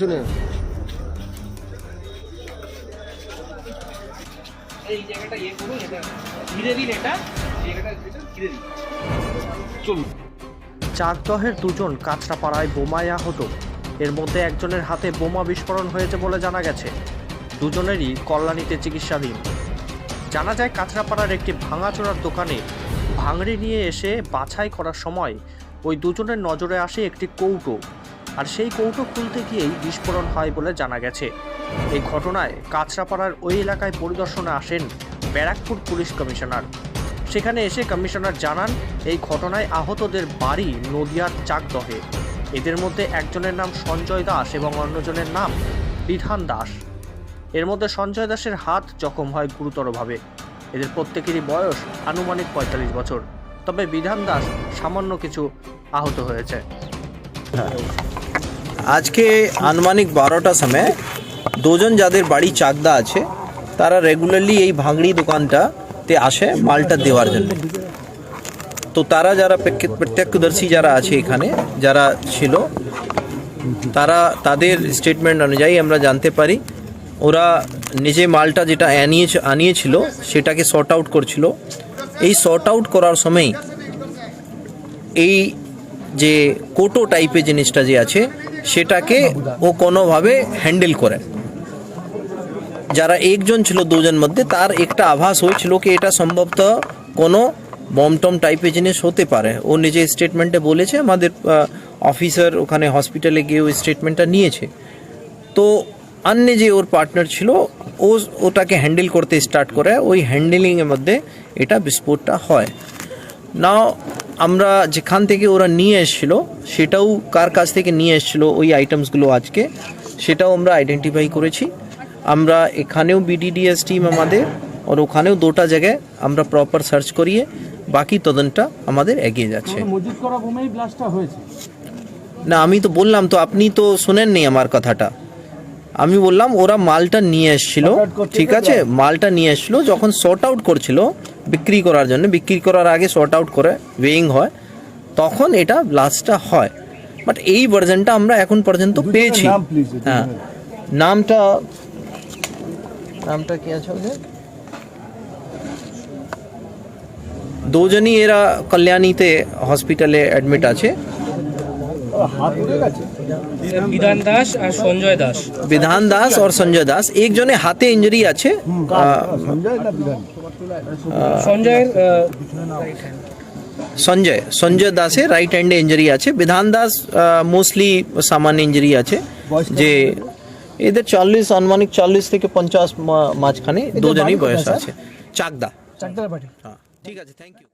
শুনে এই জায়গাটা ইয়ে করুন, এটা ঘিরে দিন, এটা জায়গাটা ঘিরে দিন। চলুন। চাকদহের দুজন কাঁচরাপাড়ায় বোমায় আহত। এর মধ্যে একজনের হাতে বোমা বিস্ফোরণ হয়েছে বলে জানা গেছে। দুজনেরই কল্যাণীতে চিকিৎসাধীন। জানা যায় কাঁচরাপাড়ার একটি ভাঙাচোরার দোকানে ভাঙড়ি নিয়ে এসে বাছাই করার সময় ওই দুজনের নজরে আসে একটি কৌটো, আর সেই কৌটো খুলতে গিয়েই বিস্ফোরণ হয় বলে জানা গেছে। এই ঘটনায় কাঁচরাপাড়ার ওই এলাকায় পরিদর্শনে আসেন ব্যারাকপুর পুলিশ কমিশনার। সেখানে এসে কমিশনার জানান এই ঘটনায় আহতদের বাড়ি নদিয়ার চাকদহে। এদের মধ্যে একজনের নাম সঞ্জয় দাস এবং অন্যজনের নাম বিধান দাস। এর মধ্যে সঞ্জয় দাসের হাত জখম হয় গুরুতরভাবে। এদের প্রত্যেকেরই বয়স আনুমানিক ৪৫ বছর, তবে বিধান দাস সামান্য কিছু আহত হয়েছে। আজকে আনুমানিক ১২টার সময় দুজন যাদের বাড়ি চাকদা আছে তারা রেগুলারলি এই ভাঙড়ি দোকানটাতে আসে মালটা দেওয়ার জন্য। তো তারা যারা প্রত্যক্ষদর্শী যারা আছে এখানে যারা ছিল, তারা তাদের স্টেটমেন্ট অনুযায়ী আমরা জানতে পারি ওরা নিজে মালটা যেটা আনিয়েছিল সেটাকে সর্ট আউট করছিল। এই সর্ট আউট করার সময় এই যে কোটো টাইপের জিনিসটা যে আছে সেটাকে ও কোনোভাবে হ্যান্ডেল করে। যারা একজন ছিল দুজন মধ্যে, তার একটা আভাস হয়েছিল কি এটা সম্ভবত কোনো বমটম টাইপের জিনিস হতে পারে। ও নিজে স্টেটমেন্টে বলেছে, আমাদের অফিসার ওখানে হসপিটালে গিয়ে ওই স্টেটমেন্টটা নিয়েছে। তো অন্য যে ওর পার্টনার ছিল ওটাকে হ্যান্ডেল করতে স্টার্ট করে, ওই হ্যান্ডেলিংয়ের মধ্যে এটা বিস্ফোরণটা হয়। নাও আমরা যেখান থেকে ওরা নিয়ে এসেছিল সেটাও কার কাছ থেকে নিয়ে এসেছিল ওই আইটেমসগুলো আজকে সেটাও আমরা আইডেন্টিফাই করেছি। আমরা এখানেও বিডিডিএস টিম আমাদের, আর ওখানেও দুটা জায়গায় আমরা প্রপার সার্চ করিয়ে বাকি তদন্তটা আমাদের এগিয়ে যাচ্ছে। না, আমি তো বললাম তো, আপনি তো শোনেননি আমার কথাটা। আমি বললাম ওরা মালটা নিয়ে এসেছিল, ঠিক আছে, মালটা নিয়ে এসেছিল যখন সর্ট আউট করছিল বিক্রি করার জন্য, বিক্রি করার আগে সর্ট আউট করে ওয়েইং হয়, তখন এটা ব্লাস্টটা হয়। বাট এই ভার্জনটা আমরা এখন পর্যন্ত পেয়েছি। হ্যাঁ, নামটা কি আছে ওদের? দুজনই এরা কল্যাণীতে হসপিটালে অ্যাডমিট আছে। বিধান দাস আর সঞ্জয় দাস। বিধান দাস আর সঞ্জয় দাস, একজনের হাতে ইঞ্জুরি আছে। সঞ্জয় দাসের রাইট হ্যান্ডে ইঞ্জুরি আছে। বিধান দাস মোস্টলি সামান্য ইঞ্জুরি আছে। যে এদের 40 আনুমানিক 40 থেকে 50 মাঝখানে দুজনই বয়স আছে। চাকদা। হ্যাঁ, ঠিক আছে, থ্যাংক ইউ।